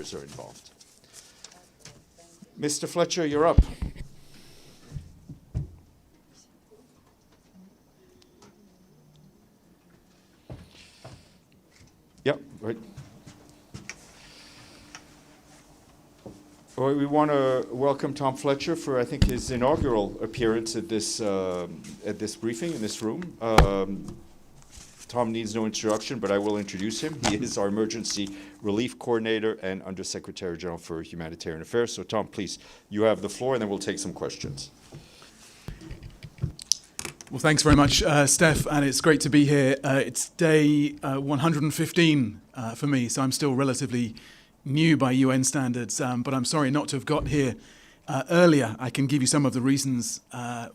volunteers are involved. Mr. Fletcher, you're up. Yep, right. Well, we want to welcome Tom Fletcher for, I think, his inaugural appearance at this briefing in this room. Tom needs no introduction, but I will introduce him. He is our Emergency Relief Coordinator and Undersecretary General for Humanitarian Affairs. So, Tom, please, you have the floor, and then we'll take some questions. Well, thanks very much, Steph, and it's great to be here. It's day 115 for me, so I'm still relatively new by UN standards, but I'm sorry not to have got here earlier. I can give you some of the reasons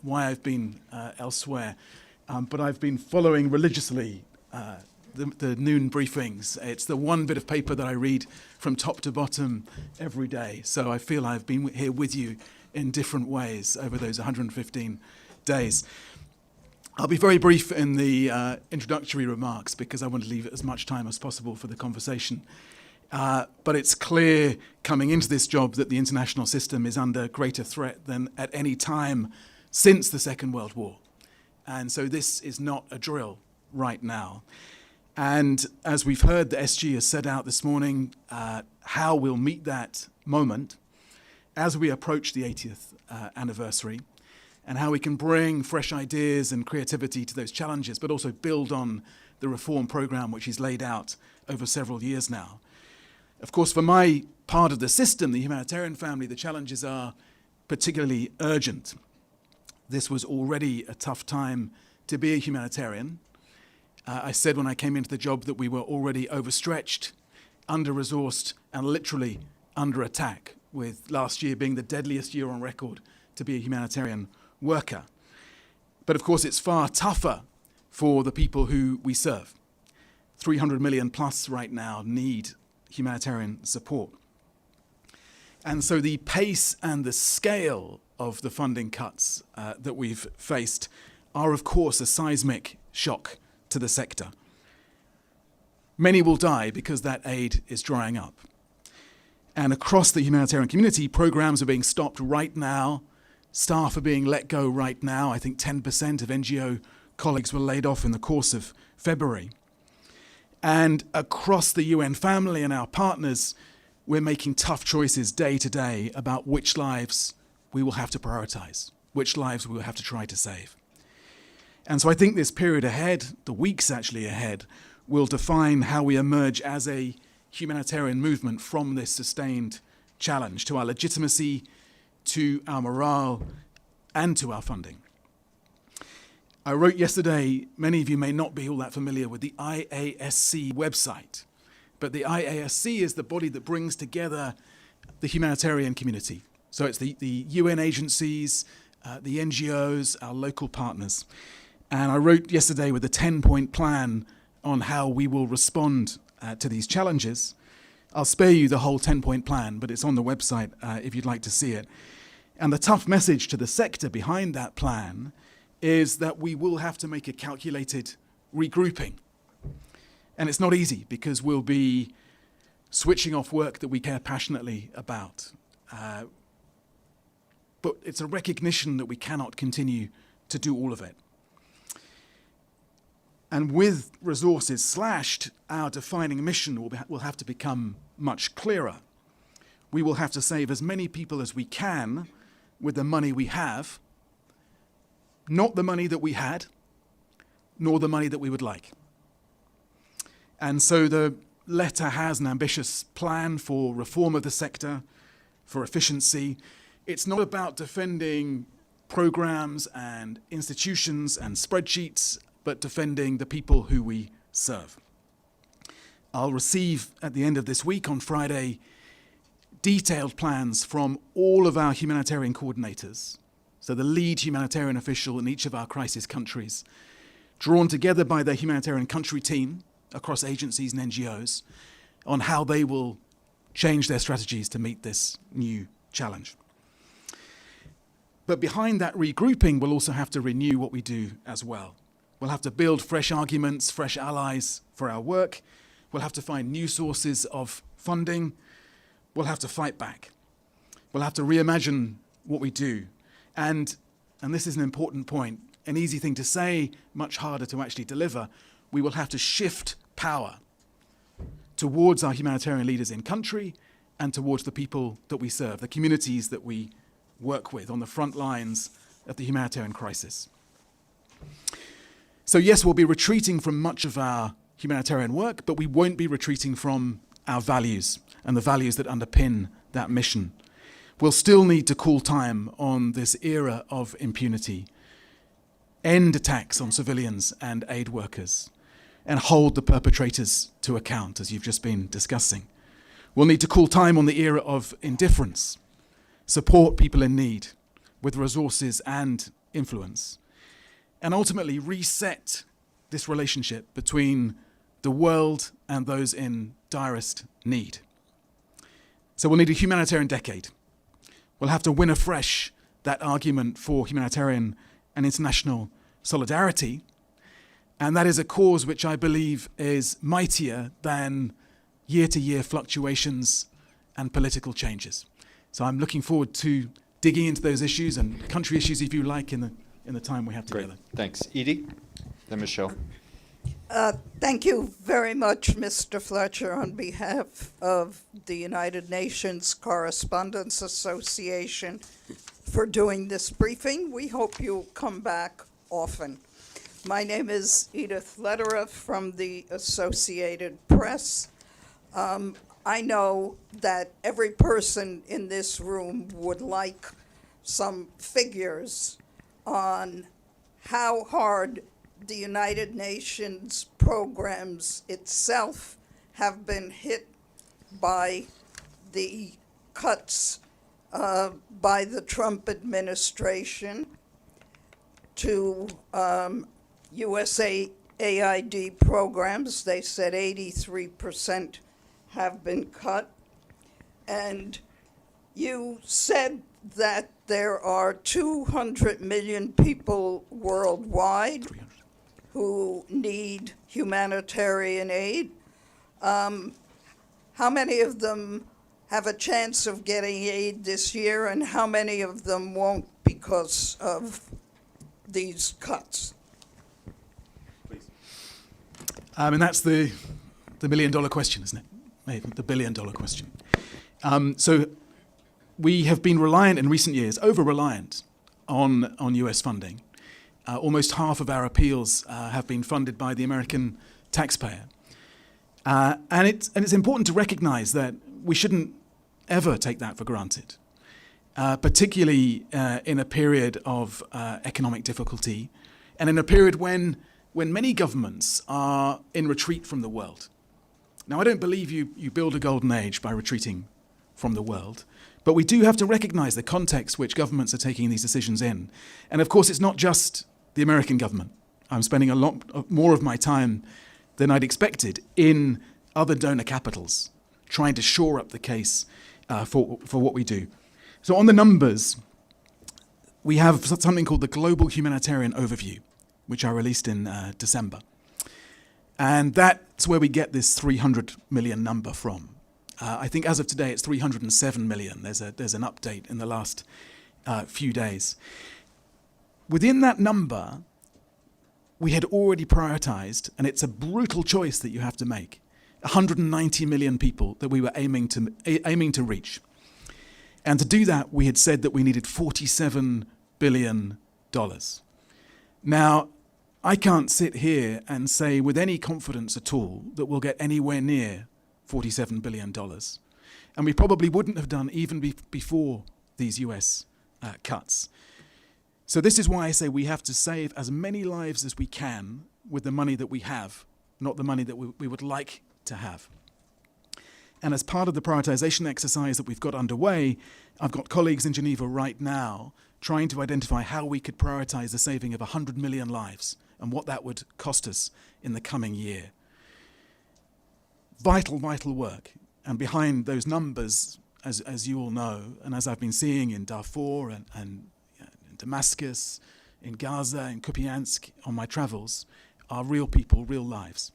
why I've been elsewhere, but I've been following religiously the noon briefings. It's the one bit of paper that I read from top to bottom every day, so I feel I've been here with you in different ways over those 115 days. I'll be very brief in the introductory remarks because I want to leave as much time as possible for the conversation. But it's clear coming into this job that the international system is under greater threat than at any time since the Second World War. And so this is not a drill right now. And as we've heard, the SG has set out this morning how we'll meet that moment as we approach the 80th anniversary, and how we can bring fresh ideas and creativity to those challenges, but also build on the reform program which is laid out over several years now. Of course, for my part of the system, the humanitarian family, the challenges are particularly urgent. This was already a tough time to be a humanitarian. I said when I came into the job that we were already overstretched, under-resourced, and literally under attack, with last year being the deadliest year on record to be a humanitarian worker. But of course, it's far tougher for the people who we serve. 300 million plus right now need humanitarian support. And so the pace and the scale of the funding cuts that we've faced are, of course, a seismic shock to the sector. Many will die because that aid is drying up. And across the humanitarian community, programs are being stopped right now. Staff are being let go right now. I think 10% of NGO colleagues were laid off in the course of February. And across the UN family and our partners, we're making tough choices day to day about which lives we will have to prioritize, which lives we will have to try to save. And so I think this period ahead, the weeks actually ahead, will define how we emerge as a humanitarian movement from this sustained challenge to our legitimacy, to our morale, and to our funding. I wrote yesterday, many of you may not be all that familiar with the IASC website, but the IASC is the body that brings together the humanitarian community. So it's the UN agencies, the NGOs, our local partners. And I wrote yesterday with a 10-point plan on how we will respond to these challenges. I'll spare you the whole 10-point plan, but it's on the website if you'd like to see it. And the tough message to the sector behind that plan is that we will have to make a calculated regrouping. And it's not easy because we'll be switching off work that we care passionately about. But it's a recognition that we cannot continue to do all of it. And with resources slashed, our defining mission will have to become much clearer. We will have to save as many people as we can with the money we have, not the money that we had, nor the money that we would like. And so the letter has an ambitious plan for reform of the sector, for efficiency. It's not about defending programs and institutions and spreadsheets, but defending the people who we serve. I'll receive at the end of this week on Friday detailed plans from all of our humanitarian coordinators, so the lead humanitarian official in each of our crisis countries, drawn together by the humanitarian country team across agencies and NGOs, on how they will change their strategies to meet this new challenge. But behind that regrouping, we'll also have to renew what we do as well. We'll have to build fresh arguments, fresh allies for our work. We'll have to find new sources of funding. we'll have to fight back. We'll have to reimagine what we do. And this is an important point, an easy thing to say, much harder to actually deliver. We will have to shift power towards our humanitarian leaders in country and towards the people that we serve, the communities that we work with on the front lines of the humanitarian crisis. So yes, we'll be retreating from much of our humanitarian work, but we won't be retreating from our values and the values that underpin that mission. We'll still need to call time on this era of impunity, end attacks on civilians and aid workers, and hold the perpetrators to account, as you've just been discussing. We'll need to call time on the era of indifference, support people in need with resources and influence, and ultimately reset this relationship between the world and those in direst need. So we'll need a humanitarian decade. We'll have to win afresh that argument for humanitarian and international solidarity, and that is a cause which I believe is mightier than year-to-year fluctuations and political changes. So I'm looking forward to digging into those issues and country issues, if you like, in the time we have together. Great, thanks. Edie, then Michelle. Thank you very much, Mr. Fletcher, on behalf of the United Nations Correspondents Association for doing this briefing. We hope you'll come back often. My name is Edith Lederer from the Associated Press. I know that every person in this room would like some figures on how hard the United Nations programs itself have been hit by the cuts by the Trump administration to USAID programs. They said 83% have been cut. And you said that there are 200 million people worldwide who need humanitarian aid. How many of them have a chance of getting aid this year, and how many of them won't because of these cuts? And that's the million-dollar question, isn't it? Maybe the billion-dollar question. So we have been reliant in recent years, over-reliant on US funding. Almost half of our appeals have been funded by the American taxpayer. And it's important to recognize that we shouldn't ever take that for granted, particularly in a period of economic difficulty and in a period when many governments are in retreat from the world. Now, I don't believe you build a golden age by retreating from the world, but we do have to recognize the context which governments are taking these decisions in. And of course, it's not just the American government. I'm spending a lot more of my time than I'd expected in other donor capitals, trying to shore up the case for what we do. So on the numbers, we have something called the Global Humanitarian Overview, which I released in December. And that's where we get this 300 million number from. I think as of today, it's 307 million. There's an update in the last few days. Within that number, we had already prioritized, and it's a brutal choice that you have to make, 190 million people that we were aiming to reach. And to do that, we had said that we needed $47 billion. Now, I can't sit here and say with any confidence at all that we'll get anywhere near $47 billion. And we probably wouldn't have done even before these US cuts. So this is why I say we have to save as many lives as we can with the money that we have, not the money that we would like to have. And as part of the prioritization exercise that we've got underway, I've got colleagues in Geneva right now trying to identify how we could prioritize the saving of 100 million lives and what that would cost us in the coming year. Vital, vital work. And behind those numbers, as you all know, and as I've been seeing in Darfur and in Damascus, in Gaza, in Kupiansk, on my travels, are real people, real lives.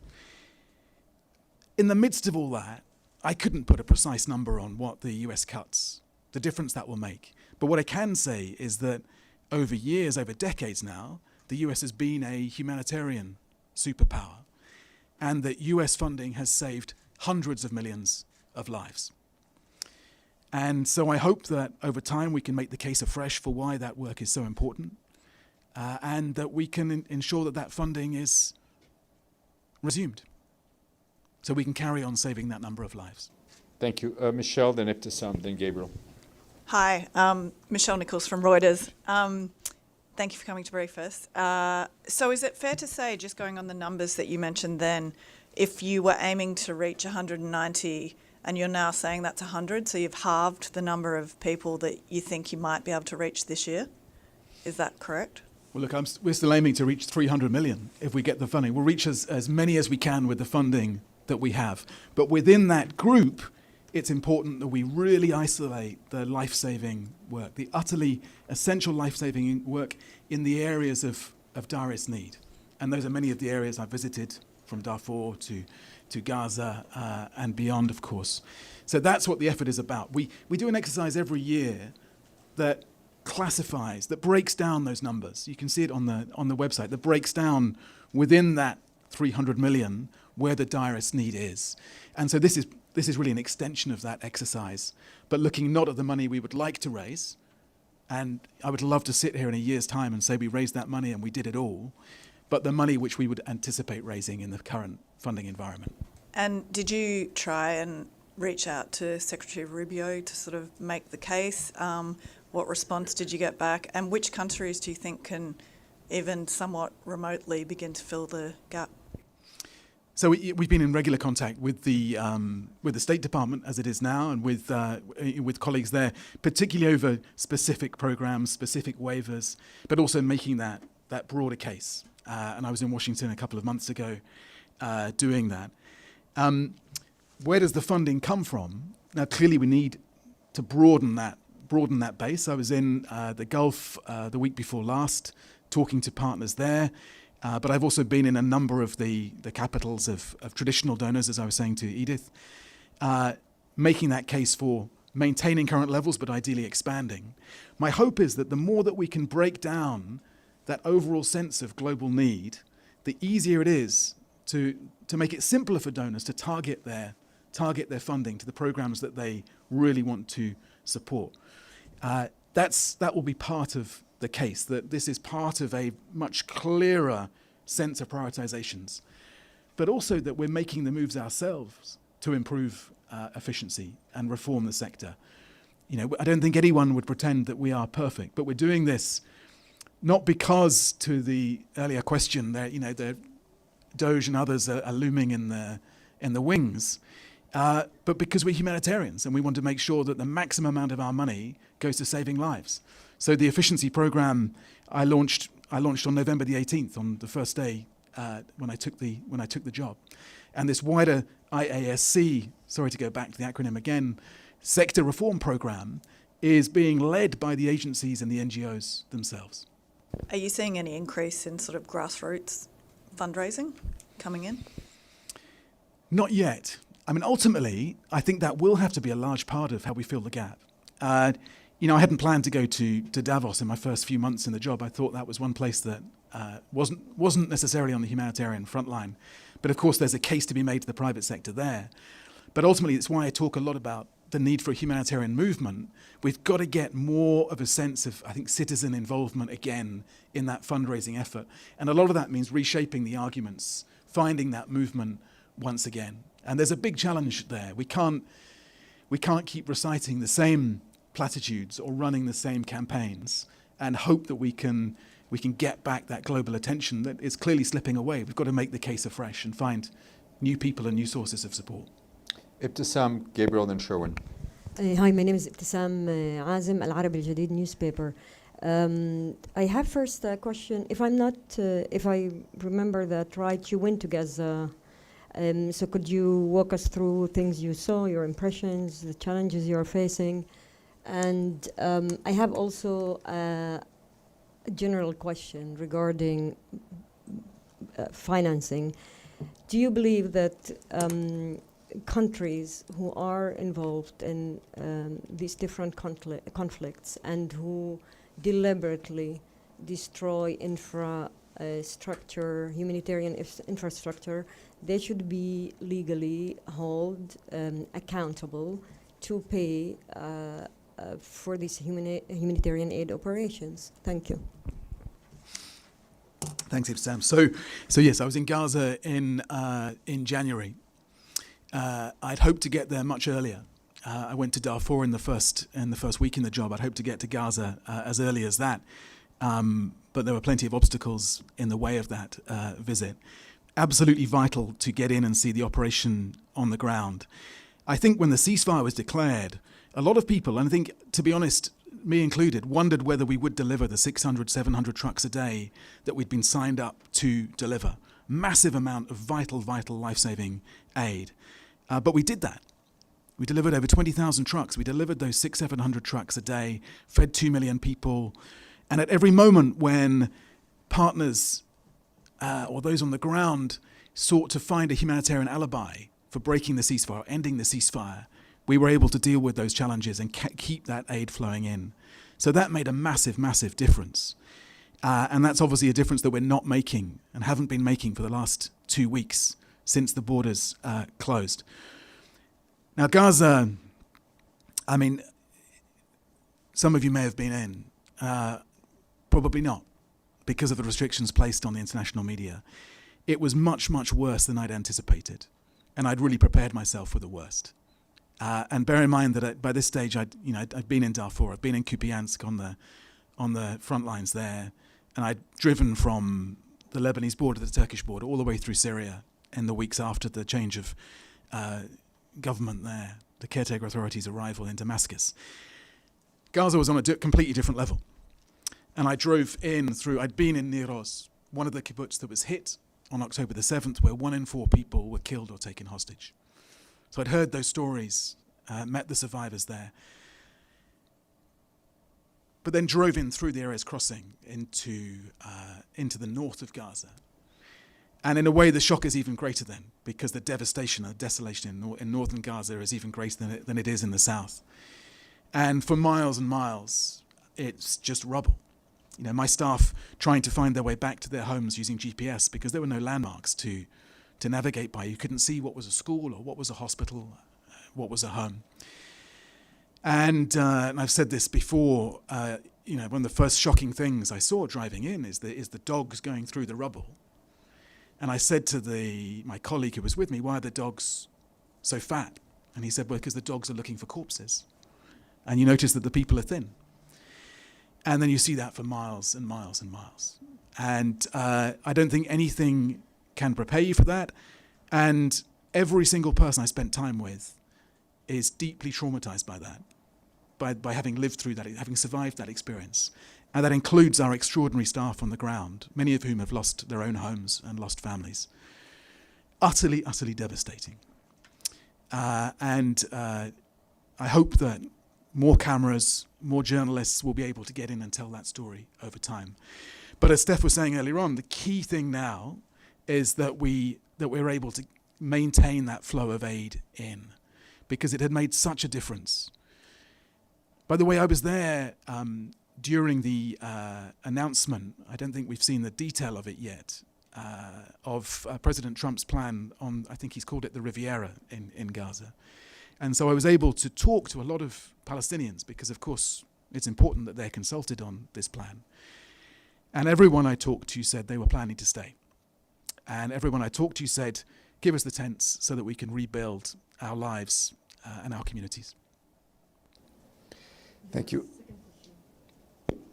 In the midst of all that, I couldn't put a precise number on what the US cuts, the difference that will make. But what I can say is that over years, over decades now, the US has been a humanitarian superpower, and that US funding has saved hundreds of millions of lives. And so I hope that over time we can make the case afresh for why that work is so important, and that we can ensure that that funding is resumed, so we can carry on saving that number of lives. Thank you. Michelle, then Ibtisam, then Gabriel. Hi, Michelle Nichols from Reuters. Thank you for coming to brief us. So is it fair to say, just going on the numbers that you mentioned then, if you were aiming to reach 190 and you're now saying that's 100, so you've halved the number of people that you think you might be able to reach this year? Is that correct? Well, look, we're still aiming to reach 300 million if we get the funding. We'll reach as many as we can with the funding that we have. But within that group, it's important that we really isolate the life-saving work, the utterly essential life-saving work in the areas of direst need. And those are many of the areas I've visited, from Darfur to Gaza and beyond, of course. So that's what the effort is about. We do an exercise every year that classifies, that breaks down those numbers. You can see it on the website, that breaks down within that 300 million where the direst need is. And so this is really an extension of that exercise, but looking not at the money we would like to raise, and I would love to sit here in a year's time and say we raised that money and we did it all, but the money which we would anticipate raising in the current funding environment. And did you try and reach out to Secretary Rubio to sort of make the case? What response did you get back? And which countries do you think can even somewhat remotely begin to fill the gap? So we've been in regular contact with the State Department as it is now, and with colleagues there, particularly over specific programs, specific waivers, but also making that broader case. And I was in Washington a couple of months ago doing that. Where does the funding come from? Now, clearly we need to broaden that base. I was in the Gulf the week before last, talking to partners there. But I've also been in a number of the capitals of traditional donors, as I was saying to Edith, making that case for maintaining current levels, but ideally expanding. My hope is that the more that we can break down that overall sense of global need, the easier it is to make it simpler for donors to target their funding to the programs that they really want to support. That will be part of the case, that this is part of a much clearer sense of prioritizations, but also that we're making the moves ourselves to improve efficiency and reform the sector. I don't think anyone would pretend that we are perfect, but we're doing this not because, to the earlier question, the Doge and others are looming in the wings, but because we're humanitarians and we want to make sure that the maximum amount of our money goes to saving lives. So the efficiency program I launched on November the 18th, on the first day when I took the job, and this wider IASC, sorry to go back to the acronym again, sector reform program is being led by the agencies and the NGOs themselves. Are you seeing any increase in sort of grassroots fundraising coming in? Not yet. I mean, ultimately, I think that will have to be a large part of how we fill the gap. I hadn't planned to go to Davos in my first few months in the job. I thought that was one place that wasn't necessarily on the humanitarian front line. But of course, there's a case to be made to the private sector there. But ultimately, it's why I talk a lot about the need for a humanitarian movement. We've got to get more of a sense of, I think, citizen involvement again in that fundraising effort. And a lot of that means reshaping the arguments, finding that movement once again. And there's a big challenge there. We can't keep reciting the same platitudes or running the same campaigns and hope that we can get back that global attention that is clearly slipping away. We've got to make the case afresh and find new people and new sources of support. Ibtisam, Gabriel, then Sherwin. Hi, my name is Ibtisam Azim, Al Arabi Al Jadid newspaper. I have first a question. If I remember that right, you went to Gaza. So could you walk us through things you saw, your impressions, the challenges you're facing? And I have also a general question regarding financing. Do you believe that countries who are involved in these different conflicts and who deliberately destroy infrastructure, humanitarian infrastructure, they should be legally held accountable to pay for these humanitarian aid operations. Thank you. Thanks, Ibsam. So yes, I was in Gaza in January. I'd hoped to get there much earlier. I went to Darfur in the first week in the job. I'd hoped to get to Gaza as early as that, but there were plenty of obstacles in the way of that visit. Absolutely vital to get in and see the operation on the ground. I think when the ceasefire was declared, a lot of people, and I think, to be honest, me included, wondered whether we would deliver the 600, 700 trucks a day that we'd been signed up to deliver. Massive amount of vital life-saving aid. But we did that. We delivered over 20,000 trucks. We delivered those 600, 700 trucks a day, fed 2 million people. And at every moment when partners or those on the ground sought to find a humanitarian alibi for breaking the ceasefire, ending the ceasefire, we were able to deal with those challenges and keep that aid flowing in. So that made a massive difference. And that's obviously a difference that we're not making and haven't been making for the last 2 weeks since the borders closed. Now, Gaza, I mean, some of you may have been in, probably not, because of the restrictions placed on the international media. It was much worse than I'd anticipated, and I'd really prepared myself for the worst. And bear in mind that by this stage, I'd been in Darfur, I'd been in Kupiansk on the front lines there, and I'd driven from the Lebanese border to the Turkish border all the way through Syria in the weeks after the change of government there, the caretaker authorities' arrival in Damascus. Gaza was on a completely different level. And I drove in through, I'd been in Nir Oz, one of the kibbutz that was hit on October the 7th, where 1 in 4 people were killed or taken hostage. So I'd heard those stories, met the survivors there. But then drove in through the Erez crossing into the north of Gaza. And in a way, the shock is even greater then, because the devastation and the desolation in northern Gaza is even greater than it is in the south. And for miles and miles, it's just rubble. You know, my staff trying to find their way back to their homes using GPS because there were no landmarks to navigate by. You couldn't see what was a school or what was a hospital, what was a home. And I've said this before, one of the first shocking things I saw driving in is the dogs going through the rubble. And I said to my colleague who was with me, why are the dogs so fat? And he said, well, because the dogs are looking for corpses. And you notice that the people are thin. And then you see that for miles and miles and miles. And I don't think anything can prepare you for that. And every single person I spent time with is deeply traumatized by that, by having lived through that, having survived that experience. And that includes our extraordinary staff on the ground, many of whom have lost their own homes and lost families. Utterly devastating. And I hope that more cameras, more journalists will be able to get in and tell that story over time. But as Steph was saying earlier on, the key thing now is that we're able to maintain that flow of aid in, because it had made such a difference. By the way, I was there during the announcement. I don't think we've seen the detail of it yet, of President Trump's plan on, I think he's called it the Riviera in Gaza. And so I was able to talk to a lot of Palestinians because, of course, it's important that they're consulted on this plan. And everyone I talked to said they were planning to stay. And everyone I talked to said, give us the tents so that we can rebuild our lives and our communities. Thank you.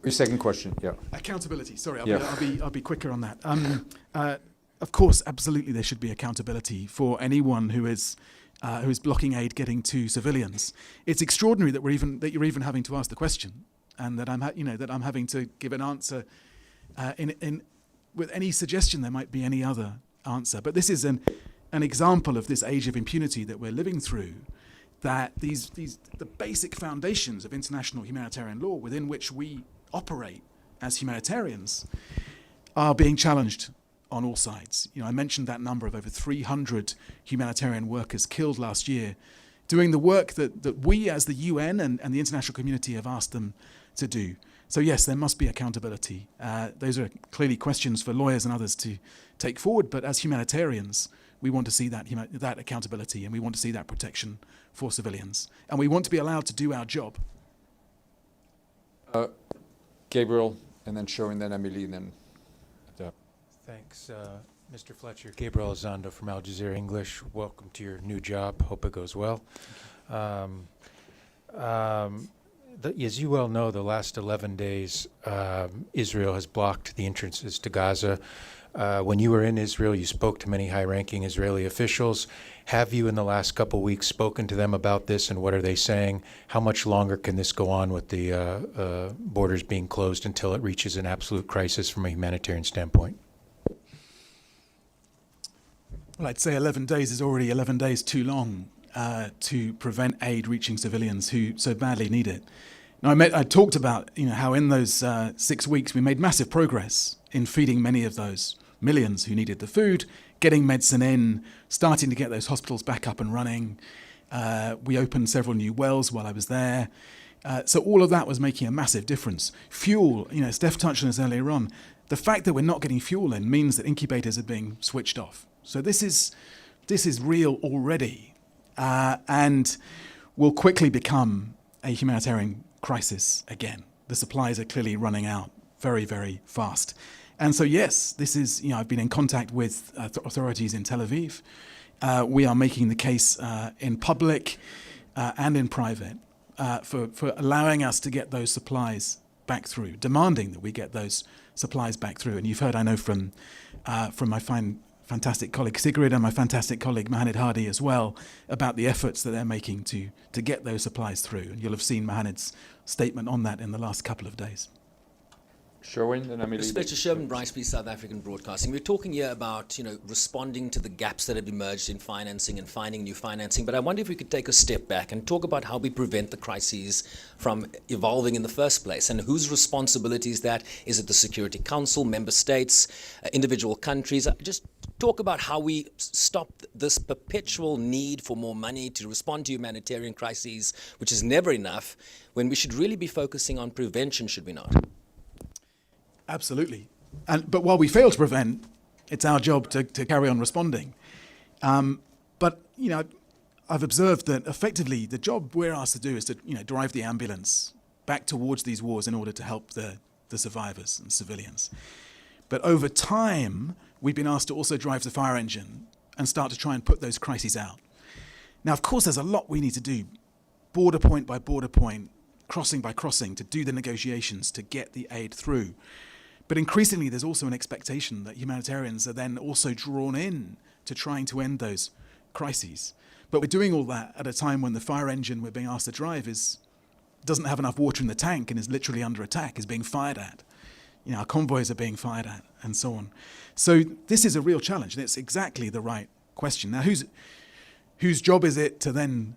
Your second question, yeah. Accountability. Sorry, Yeah. I'll be quicker on that. Of course, absolutely, there should be accountability for anyone who is blocking aid getting to civilians. It's extraordinary that you're even having to ask the question, and that I'm having to give an answer with any suggestion there might be any other answer. But this is an example of this age of impunity that we're living through. That the basic foundations of international humanitarian law within which we operate as humanitarians are being challenged on all sides. I mentioned that number of over 300 humanitarian workers killed last year, doing the work that we as the UN and the international community have asked them to do. So yes, there must be accountability. Those are clearly questions for lawyers and others to take forward, but as humanitarians, we want to see that accountability, and we want to see that protection for civilians. And we want to be allowed to do our job. Gabriel, and then Sherwin, then Emily, and then... Thanks, Mr. Fletcher. Gabriel Elizondo from Al Jazeera English. Welcome to your new job. Hope it goes well. As you well know, the last 11 days, Israel has blocked the entrances to Gaza. When you were in Israel, you spoke to many high-ranking Israeli officials. Have you, in the last couple weeks, spoken to them about this, and what are they saying? How much longer can this go on with the borders being closed until it reaches an absolute crisis from a humanitarian standpoint? Well, I'd say 11 days is already 11 days too long to prevent aid reaching civilians who so badly need it. Now, I talked about how in those 6 weeks we made massive progress in feeding many of those millions who needed the food, getting medicine in, starting to get those hospitals back up and running. We opened several new wells while I was there. So all of that was making a massive difference. Fuel, Steph touched on this earlier on. The fact that we're not getting fuel in means that incubators are being switched off. So this is real already, and will quickly become a humanitarian crisis again. The supplies are clearly running out very, very fast. And so yes, this is, I've been in contact with authorities in Tel Aviv. We are making the case in public and in private for allowing us to get those supplies back through, demanding that we get those supplies back through. And you've heard, I know, from my fantastic colleague Sigrid and my fantastic colleague Mohamed Hadi as well, about the efforts that they're making to get those supplies through. And you'll have seen Mohamed's statement on that in the last couple of days. Sherwin, then Emily. Mr. Sherwin Bryce, South African Broadcasting. We're talking here about, responding to the gaps that have emerged in financing and finding new financing. But I wonder if we could take a step back and talk about how we prevent the crises from evolving in the first place, and whose responsibility is that? Is it the Security Council, member states, individual countries? Just talk about how we stop this perpetual need for more money to respond to humanitarian crises, which is never enough, when we should really be focusing on prevention, should we not? Absolutely. But while we fail to prevent, it's our job to carry on responding. But I've observed that effectively the job we're asked to do is to drive the ambulance back towards these wars in order to help the survivors and civilians. But over time, we've been asked to also drive the fire engine and start to try and put those crises out. Now, of course, there's a lot we need to do, border point by border point, crossing by crossing, to do the negotiations to get the aid through. But increasingly, there's also an expectation that humanitarians are then also drawn in to trying to end those crises. But we're doing all that at a time when the fire engine we're being asked to drive doesn't have enough water in the tank and is literally under attack, is being fired at. Our convoys are being fired at, and so on. So this is a real challenge, and it's exactly the right question. Now, whose job is it to then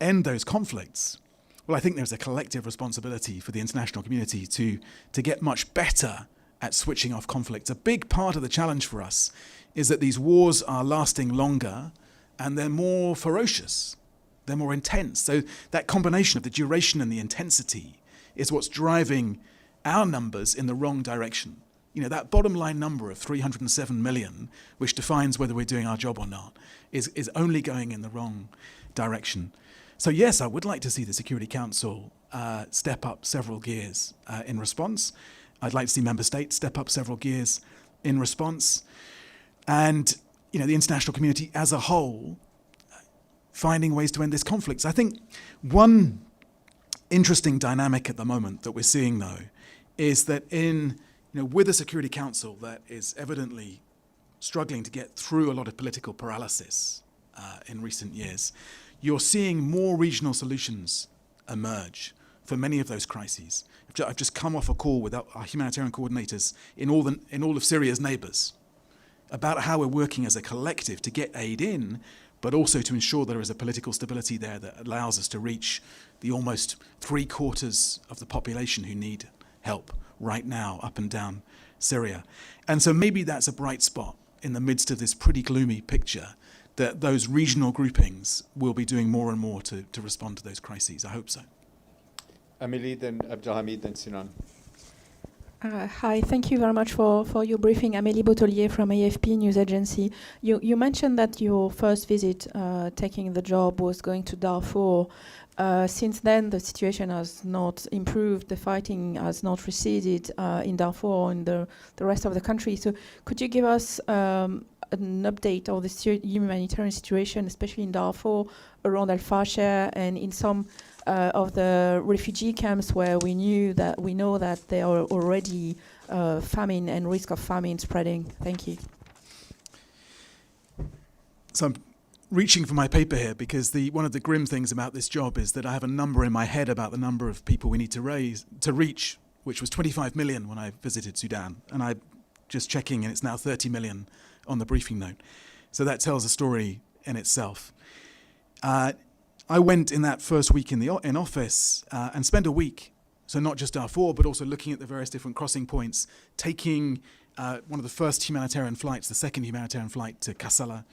end those conflicts? Well, I think there's a collective responsibility for the international community to get much better at switching off conflicts. A big part of the challenge for us is that these wars are lasting longer and they're more ferocious, they're more intense. So that combination of the duration and the intensity is what's driving our numbers in the wrong direction. That bottom line number of 307 million, which defines whether we're doing our job or not, is only going in the wrong direction. So yes, I would like to see the Security Council step up several gears in response. I'd like to see member states step up several gears in response. And, the international community as a whole finding ways to end this conflict. I think one interesting dynamic at the moment that we're seeing, though, is that with a Security Council that is evidently struggling to get through a lot of political paralysis in recent years, you're seeing more regional solutions emerge for many of those crises. I've just come off a call with our humanitarian coordinators in all of Syria's neighbours about how we're working as a collective to get aid in, but also to ensure there is a political stability there that allows us to reach the almost 3/4 of the population who need help right now up and down Syria. And so maybe that's a bright spot in the midst of this pretty gloomy picture, that those regional groupings will be doing more and more to respond to those crises. I hope so. Amélie, then Abdelhamid, then Sinan. Hi, thank you very much for your briefing. Amélie Bottelier from AFP News Agency. You mentioned that your first visit taking the job was going to Darfur. Since then, the situation has not improved. The fighting has not receded in Darfur or in the rest of the country. So could you give us an update of the humanitarian situation, especially in Darfur, around Al-Fasher, and in some of the refugee camps where we know that there are already famine and risk of famine spreading? Thank you. So I'm reaching for my paper here because one of the grim things about this job is that I have a number in my head about the number of people we need to reach, which was 25 million when I visited Sudan, and I'm just checking, and it's now 30 million on the briefing note. So that tells a story in itself. I went in that first week in office and spent a week, so not just Darfur, but also looking at the various different crossing points, taking one of the first humanitarian flights, the second humanitarian flight to Kassala,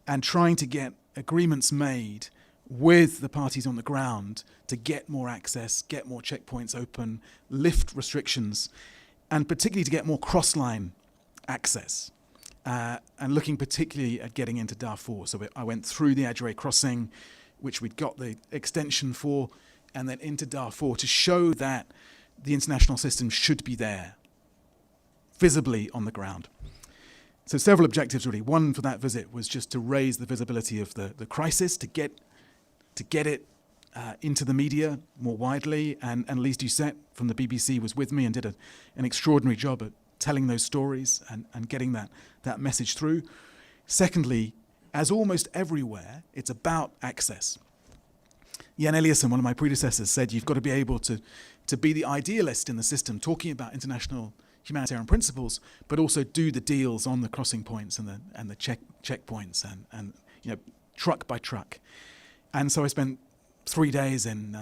and trying to get agreements made with the parties on the ground to get more access, get more checkpoints open, lift restrictions, and particularly to get more cross-line access. And looking particularly at getting into Darfur. So I went through the Adjare crossing, which we'd got the extension for, and then into Darfur to show that the international system should be there, visibly on the ground. So several objectives really. One for that visit was just to raise the visibility of the crisis, to get it into the media more widely, and Lise Doucette from the BBC was with me and did an extraordinary job at telling those stories and getting that message through. Secondly, as almost everywhere, it's about access. Jan Eliasson, one of my predecessors, said you've got to be able to be the idealist in the system, talking about international humanitarian principles, but also do the deals on the crossing points and the checkpoints and truck by truck. And so I spent 3 days in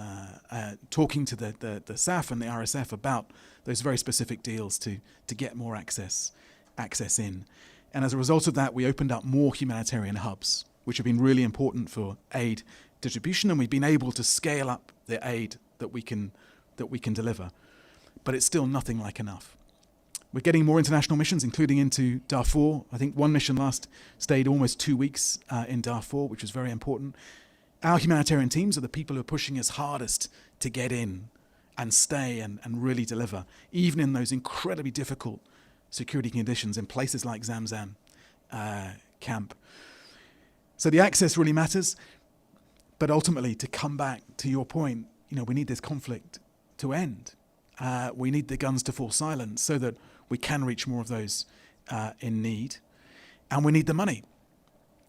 talking to the SAF and the RSF about those very specific deals to get more access in. And as a result of that, we opened up more humanitarian hubs, which have been really important for aid distribution, and we've been able to scale up the aid that we can deliver. But it's still nothing like enough. We're getting more international missions, including into Darfur. I think one mission stayed almost 2 weeks in Darfur, which was very important. Our humanitarian teams are the people who are pushing us hardest to get in and stay and really deliver, even in those incredibly difficult security conditions in places like Zamzam camp. So the access really matters, but ultimately, to come back to your point, we need this conflict to end. We need the guns to fall silent so that we can reach more of those in need, and we need the money.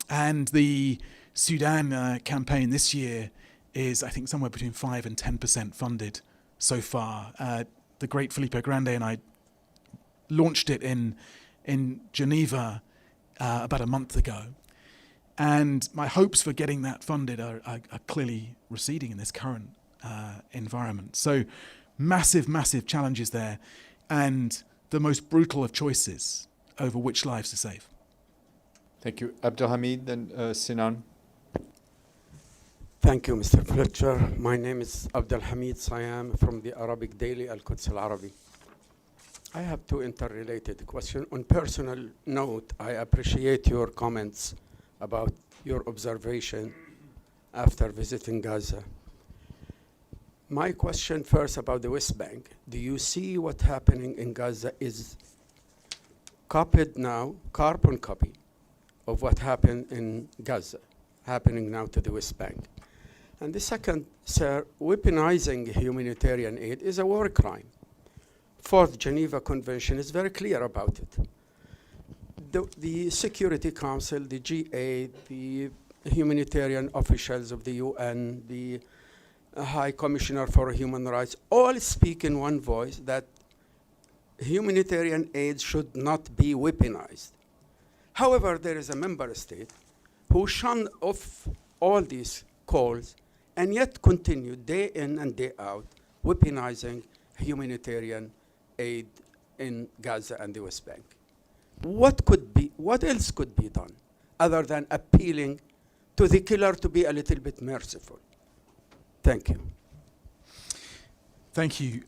And the Sudan campaign this year is, I think, somewhere between 5 and 10% funded so far. The great Felipe Grande and I launched it in Geneva about a month ago. And my hopes for getting that funded are clearly receding in this current environment. So massive, massive challenges there, and the most brutal of choices over which lives to save. Thank you. Abdelhamid, then Sinan. Thank you, Mr. Fletcher. My name is Abdelhamid Sayam from the Arabic daily Al-Quds Al-Arabi. I have two interrelated questions. On personal note, I appreciate your comments about your observation after visiting Gaza. My question first about the West Bank. Do you see what's happening in Gaza is copied now, carbon copy of what happened in Gaza, happening now to the West Bank? And the second, sir, weaponizing humanitarian aid is a war crime. Fourth Geneva Convention is very clear about it. The Security Council, the G8, the humanitarian officials of the UN, the High Commissioner for Human Rights, all speak in one voice that humanitarian aid should not be weaponized. However, there is a member state who shunned off all these calls and yet continue day in and day out weaponizing humanitarian aid in Gaza and the West Bank. What else could be done other than appealing to the killer to be a little bit merciful? Thank you. Thank you.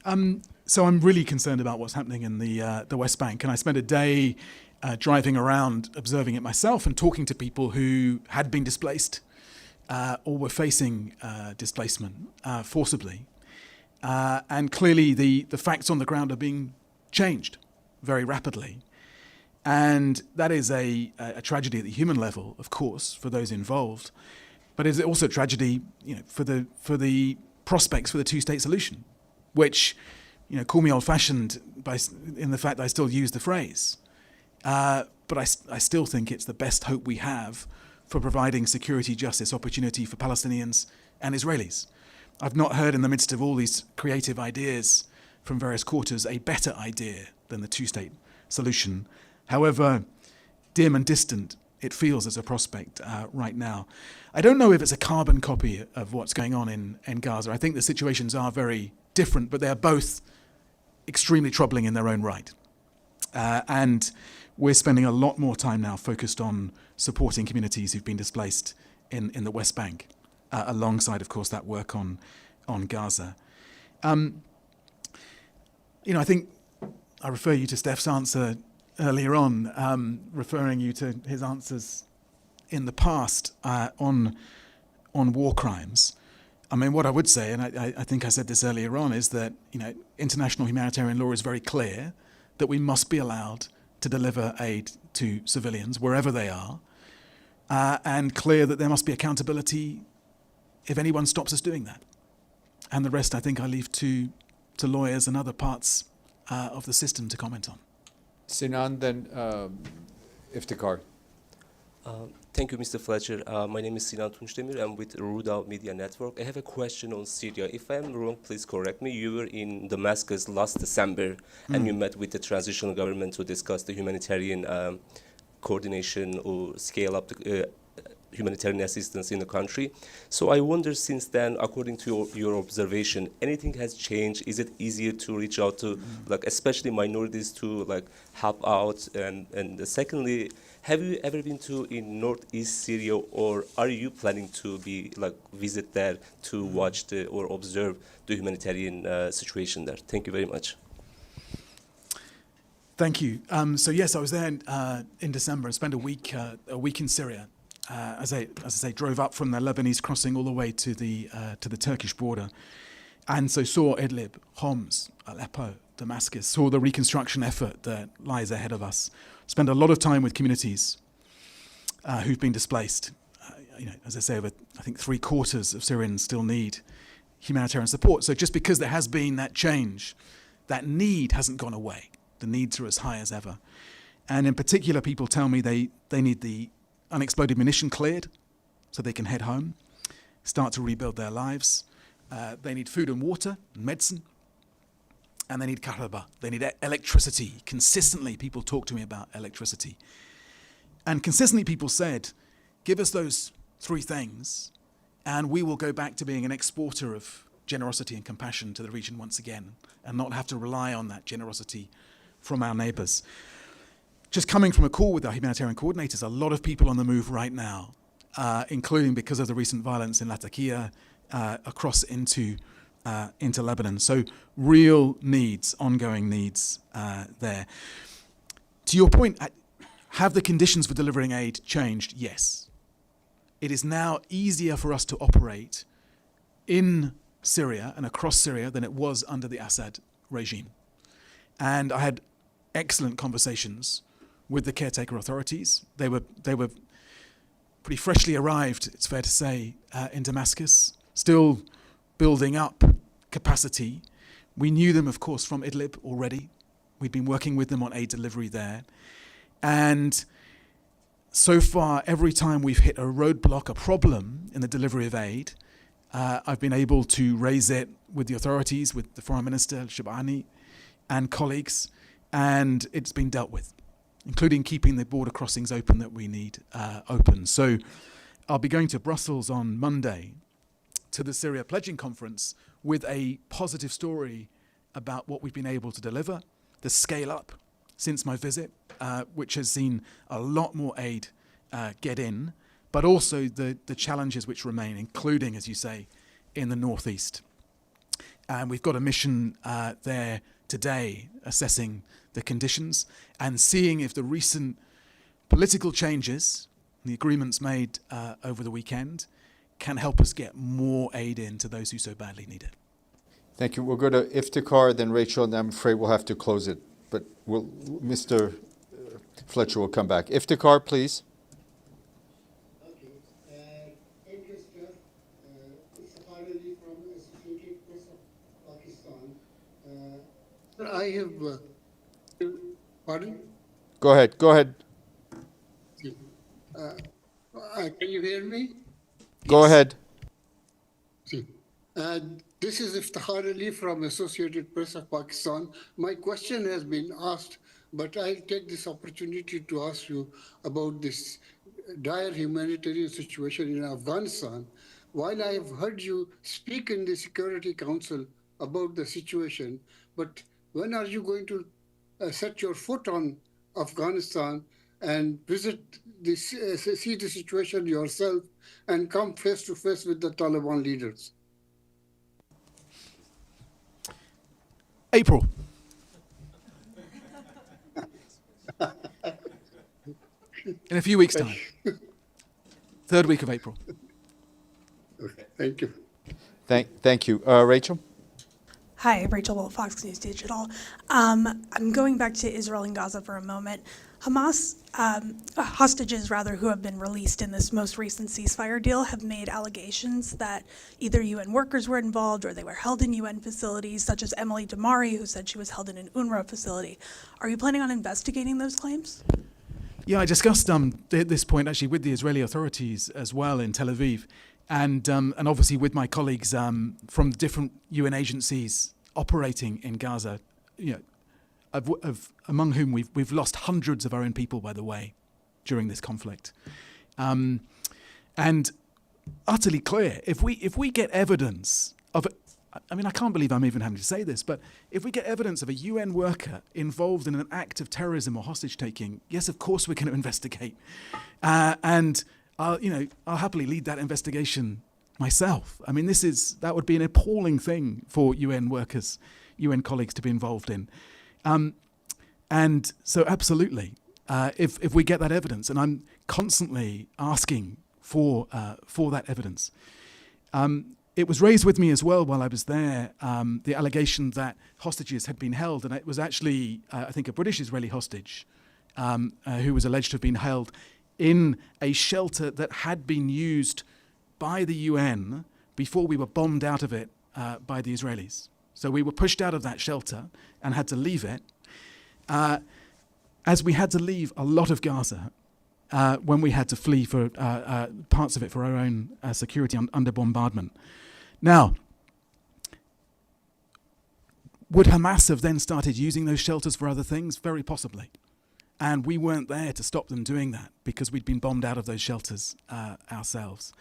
So I'm really concerned about what's happening in the West Bank, and I spent a day driving around, observing it myself, and talking to people who had been displaced or were facing displacement forcibly. And clearly, the facts on the ground are being changed very rapidly, and that is a tragedy at the human level, of course, for those involved. But it's also a tragedy, for the prospects for the two-state solution, which, call me old-fashioned in the fact that I still use the phrase. But I still think it's the best hope we have for providing security, justice, opportunity for Palestinians and Israelis. I've not heard in the midst of all these creative ideas from various quarters a better idea than the two-state solution. However dim and distant it feels as a prospect right now. I don't know if it's a carbon copy of what's going on in Gaza. I think the situations are very different, but they're both extremely troubling in their own right. And we're spending a lot more time now focused on supporting communities who've been displaced in the West Bank, alongside, of course, that work on Gaza. I think I refer you to Steph's answer earlier on, referring you to his answers in the past on war crimes. I mean, what I would say, and I think I said this earlier on, is that international humanitarian law is very clear that we must be allowed to deliver aid to civilians wherever they are, and clear that there must be accountability if anyone stops us doing that. And the rest, I think, I leave to lawyers and other parts of the system to comment on. Sinan, then Iftikhar. Thank you, Mr. Fletcher. My name is Sinan Tunçdemir. I'm with Ruda Media Network. I have a question on Syria. If I'm wrong, please correct me. You were in Damascus last December, and you met with the transitional government to discuss the humanitarian coordination or scale up the humanitarian assistance in the country. So I wonder, since then, according to your observation, anything has changed? Is it easier to reach out to, especially minorities, to help out? And secondly, have you ever been in northeast Syria, or are you planning to visit there to watch or observe the humanitarian situation there? Thank you very much. Thank you. So yes, I was there in December and spent a week in Syria. As I say, drove up from the Lebanese crossing all the way to the Turkish border, and so saw Idlib, Homs, Aleppo, Damascus, saw the reconstruction effort that lies ahead of us. Spent a lot of time with communities who've been displaced. As I say, over I think 3/4 of Syrians still need humanitarian support. So just because there has been that change, that need hasn't gone away. The needs are as high as ever. And in particular, people tell me they need the unexploded munition cleared so they can head home, start to rebuild their lives. They need food and water and medicine. And they need kahraba. They need electricity. Consistently, people talk to me about electricity. And consistently, people said, give us those three things, and we will go back to being an exporter of generosity and compassion to the region once again, and not have to rely on that generosity from our neighbors. Just coming from a call with our humanitarian coordinators, a lot of people on the move right now, including because of the recent violence in Latakia, across into Lebanon. So real needs, ongoing needs there. To your point, have the conditions for delivering aid changed? Yes. It is now easier for us to operate in Syria and across Syria than it was under the Assad regime. And I had excellent conversations with the caretaker authorities. They were pretty freshly arrived, it's fair to say, in Damascus, still building up capacity. We knew them, of course, from Idlib already. We'd been working with them on aid delivery there. And so far, every time we've hit a roadblock, a problem in the delivery of aid, I've been able to raise it with the authorities, with the Foreign Minister, Al-Shabani, and colleagues, and it's been dealt with, including keeping the border crossings open that we need open. So I'll be going to Brussels on Monday to the Syria Pledging Conference with a positive story about what we've been able to deliver. the scale up since my visit, which has seen a lot more aid get in, but also the challenges which remain, including, as you say, in the northeast. And we've got a mission there today assessing the conditions and seeing if the recent political changes, the agreements made over the weekend, can help us get more aid in to those who so badly need it. Thank you. We'll go to Iftikhar, then Rachel, and I'm afraid we'll have to close it. But Mr. Fletcher will come back. Iftikhar, please. Okay. Thank you, Steph. It's finally from Associated Press of Pakistan. Sir, I have... pardon? Go ahead. Can you hear me? Go ahead. This is Iftikhar Ali from Associated Press of Pakistan. My question has been asked, but I'll take this opportunity to ask you about this dire humanitarian situation in Afghanistan. While I have heard you speak in the Security Council about the situation, but when are you going to set your foot on Afghanistan and visit this, see the situation yourself and come face to face with the Taliban leaders? April. In a few weeks' time. Third week of April. Okay, thank you. Thank you. Rachel? Hi, Rachel Wolf, Fox News Digital. I'm going back to Israel and Gaza for a moment. Hamas hostages, who have been released in this most recent ceasefire deal have made allegations that either UN workers were involved or they were held in UN facilities, such as Emily Damari, who said she was held in an UNRWA facility. Are you planning on investigating those claims? Yeah, I discussed this point actually with the Israeli authorities as well in Tel Aviv, and obviously with my colleagues from different UN agencies operating in Gaza, among whom we've lost hundreds of our own people, by the way, during this conflict, and utterly clear. If we get evidence of, I can't believe I'm even having to say this, but if we get evidence of a UN worker involved in an act of terrorism or hostage taking, yes, of course we're going to investigate, and I'll happily lead that investigation myself. That would be an appalling thing for UN workers, UN colleagues to be involved in. And so absolutely, if we get that evidence, and I'm constantly asking for that evidence. It was raised with me as well while I was there, the allegation that hostages had been held, and it was actually, I think, a British Israeli hostage who was alleged to have been held in a shelter that had been used by the UN before we were bombed out of it by the Israelis. So we were pushed out of that shelter and had to leave it, as we had to leave a lot of Gaza when we had to flee for parts of it for our own security under bombardment. Now, would Hamas have then started using those shelters for other things? Very possibly. And we weren't there to stop them doing that because we'd been bombed out of those shelters ourselves.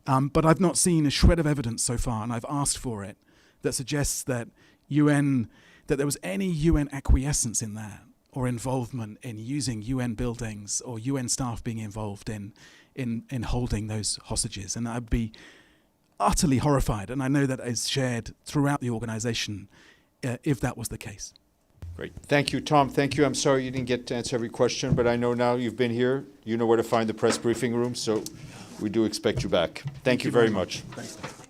But I've not seen a shred of evidence so far, and I've asked for it, that suggests that there was any UN acquiescence in that or involvement in using UN buildings or UN staff being involved in holding those hostages. And I'd be utterly horrified, and I know that is shared throughout the organization, if that was the case. Great. Thank you, Tom. Thank you. I'm sorry you didn't get to answer every question, but I know now you've been here. You know where to find the press briefing room, so we do expect you back. Thank you very much. Thanks.